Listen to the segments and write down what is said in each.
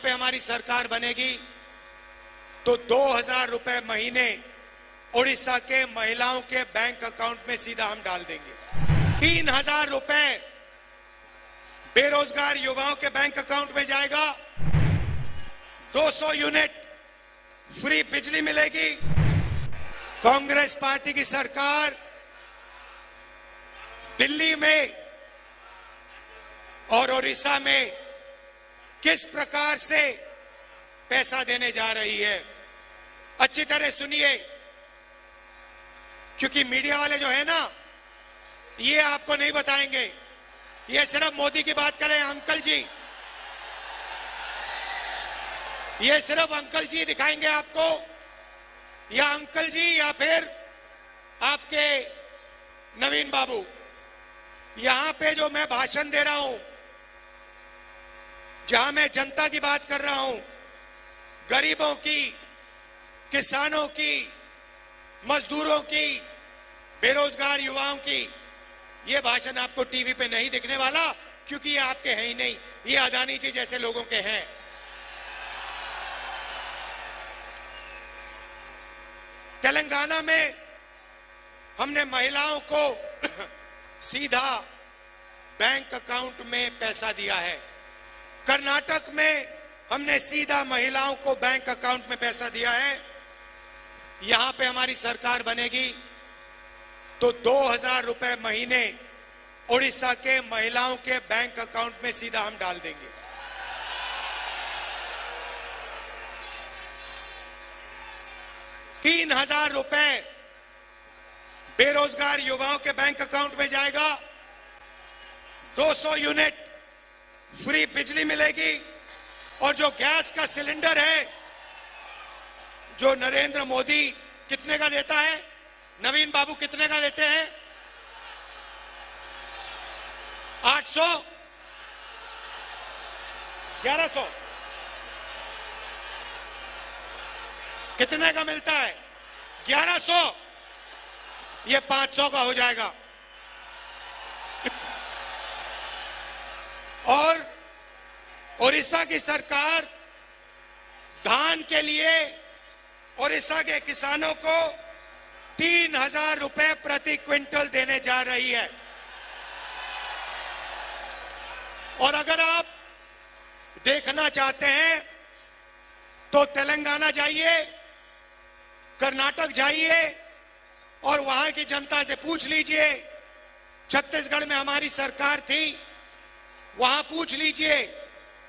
पे हमारी सरकार बनेगी तो 2,000 रुपए महीने उड़ीसा के महिलाओं के बैंक अकाउंट में सीधा हम डाल देंगे। 3,000 रुपए बेरोजगार युवाओं के बैंक अकाउंट में जाएगा। 200 यूनिट फ्री बिजली मिलेगी। कांग्रेस पार्टी की सरकार दिल्ली में और उड़ीसा में किस प्रकार से पैसा देने जा रही है, अच्छी तरह सुनिए, क्योंकि मीडिया वाले जो है ना, ये आपको नहीं बताएंगे। ये सिर्फ मोदी की बात करें, अंकल जी, ये सिर्फ अंकल जी दिखाएंगे आपको, या अंकल जी या फिर आपके नवीन बाबू। यहां पे जो मैं भाषण दे रहा हूं, जहां मैं जनता की बात कर रहा हूं, गरीबों की, किसानों की, मजदूरों की, बेरोजगार युवाओं की, ये भाषण आपको टीवी पे नहीं दिखने वाला, क्योंकि ये आपके हैं ही नहीं, ये अदानी जी जैसे लोगों के हैं। तेलंगाना में हमने महिलाओं को सीधा बैंक अकाउंट में पैसा दिया है। कर्नाटक में हमने सीधा महिलाओं को बैंक अकाउंट में पैसा दिया है। यहां पे हमारी सरकार बनेगी तो 2,000 रुपए महीने उड़ीसा के महिलाओं के बैंक अकाउंट में सीधा हम डाल देंगे। ₹3,000 बेरोजगार युवाओं के बैंक अकाउंट में जाएगा। 200 यूनिट फ्री बिजली मिलेगी। और जो गैस का सिलेंडर है, जो नरेंद्र मोदी कितने का देता है, नवीन बाबू कितने का देते हैं? 800, 1100, कितने का मिलता है? 1100। ये 500 का हो जाएगा। और उड़ीसा की सरकार धान के लिए उड़ीसा के किसानों को 3,000 रुपए प्रति क्विंटल देने जा रही है। और अगर आप देखना चाहते हैं तो तेलंगाना जाइए, कर्नाटक जाइए और वहां की जनता से पूछ लीजिए। छत्तीसगढ़ में हमारी सरकार थी, वहां पूछ लीजिए,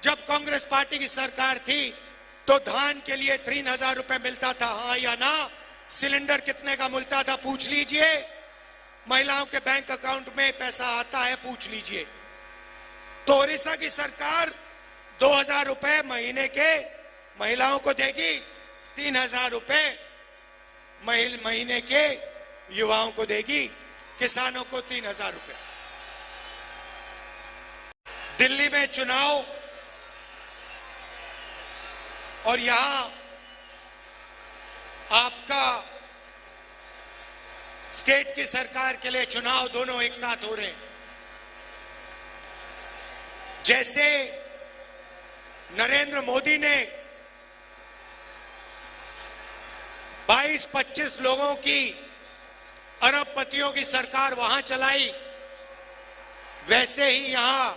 जब कांग्रेस पार्टी की सरकार थी तो धान के लिए 3,000 रुपए मिलता था, हाँ या ना? सिलेंडर कितने का मिलता था, पूछ लीजिए। महिलाओं के बैंक अकाउंट में पैसा आता है, पूछ लीजिए। तो उड़ीसा की सरकार 2,000 रुपए महीने के महिलाओं को देगी, 3,000 रुपए महीने के युवाओं को देगी, किसानों को 3,000 रुपए। दिल्ली में चुनाव और यहां आपका स्टेट की सरकार के लिए चुनाव, दोनों एक साथ हो रहे हैं। जैसे नरेंद्र मोदी ने 22-25 लोगों की, अरबपतियों की सरकार वहां चलाई, वैसे ही यहां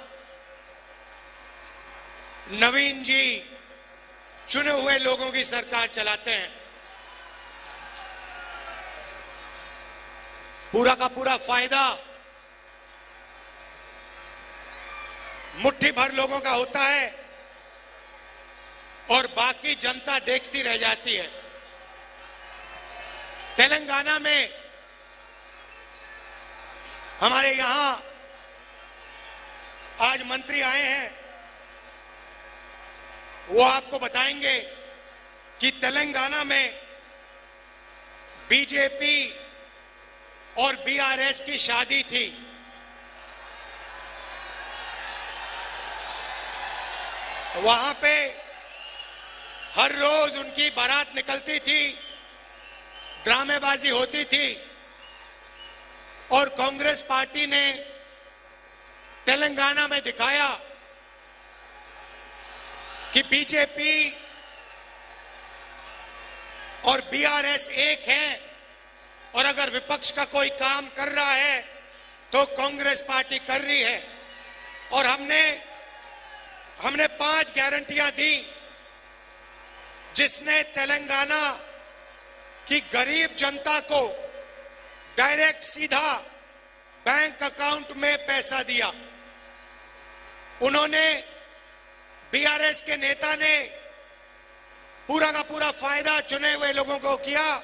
नवीन जी चुने हुए लोगों की सरकार चलाते हैं। पूरा का पूरा फायदा मुट्ठी भर लोगों का होता है और बाकी जनता देखती रह जाती है। तेलंगाना में हमारे यहां आज मंत्री आए हैं, वो आपको बताएंगे कि तेलंगाना में बीजेपी और बीआरएस की शादी थी। वहां पे हर रोज उनकी बारात निकलती थी, ड्रामेबाजी होती थी और कांग्रेस पार्टी ने तेलंगाना में दिखाया कि बीजेपी और बीआरएस एक है, और अगर विपक्ष का कोई काम कर रहा है तो कांग्रेस पार्टी कर रही है। और हमने 5 गारंटियां दी, जिसने तेलंगाना की गरीब जनता को डायरेक्ट सीधा बैंक अकाउंट में पैसा दिया। उन्होंने, बीआरएस के नेता ने पूरा का पूरा फायदा चुने हुए लोगों को किया।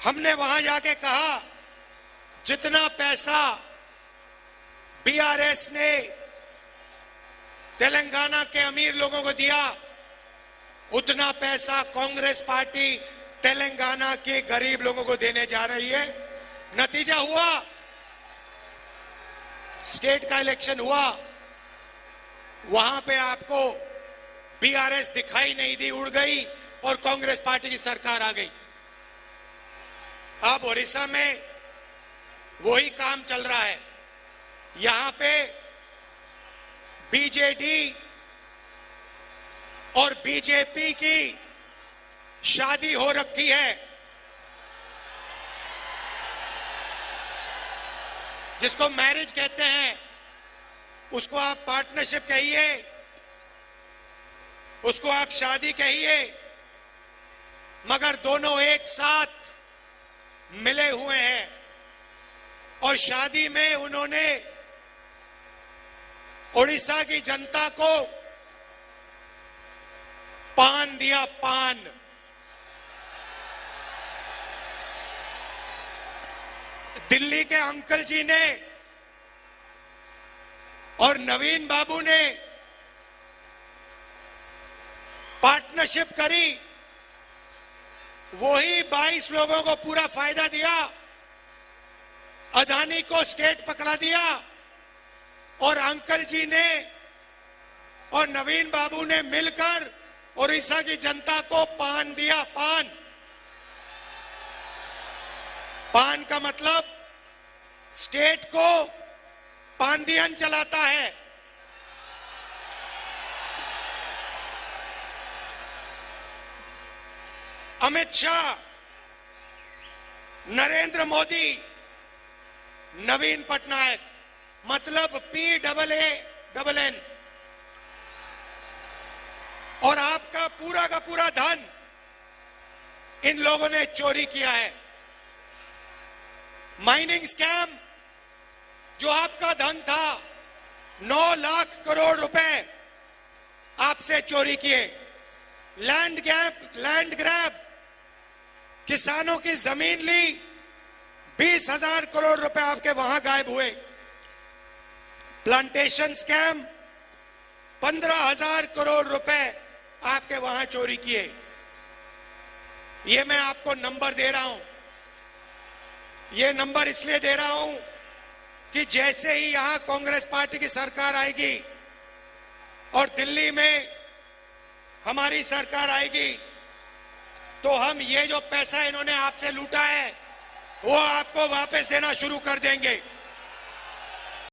हमने वहां जाके कहा, जितना पैसा बीआरएस ने तेलंगाना के अमीर लोगों को दिया, उतना पैसा कांग्रेस पार्टी तेलंगाना के गरीब लोगों को देने जा रही है। नतीजा हुआ, स्टेट का इलेक्शन हुआ, वहां पे आपको बीआरएस दिखाई नहीं दी, उड़ गई और कांग्रेस पार्टी की सरकार आ गई। अब ओडिशा में वही काम चल रहा है। यहां पे बीजेडी और बीजेपी की शादी हो रखी है, जिसको मैरिज कहते हैं, उसको आप पार्टनरशिप कहिए, उसको आप शादी कहिए, मगर दोनों एक साथ मिले हुए हैं। और शादी में उन्होंने ओडिशा की जनता को पान दिया, पान। दिल्ली के अंकल जी ने और नवीन बाबू ने पार्टनरशिप करी, वही 22 लोगों को पूरा फायदा दिया, अदानी को स्टेट पकड़ा दिया, और अंकल जी ने और नवीन बाबू ने मिलकर ओडिशा की जनता को पान दिया, पान। पान का मतलब स्टेट को पांदियन चलाता है। अमित शाह, नरेंद्र मोदी, नवीन पटनायक, मतलब PAAN, और आपका पूरा का पूरा धन इन लोगों ने चोरी किया है। माइनिंग स्कैम, जो आपका धन था, 9 लाख करोड़ रुपए आपसे चोरी किए। लैंड ग्रैब, किसानों की जमीन ली, 20,000 करोड़ रुपए आपके वहां गायब हुए। प्लांटेशन स्कैम, 15,000 करोड़ रुपए आपके वहां चोरी किए। ये मैं आपको नंबर दे रहा हूं। ये नंबर इसलिए दे रहा हूं कि जैसे ही यहां कांग्रेस पार्टी की सरकार आएगी और दिल्ली में हमारी सरकार आएगी, तो हम ये जो पैसा इन्होंने आपसे लूटा है, वो आपको वापस देना शुरू कर देंगे।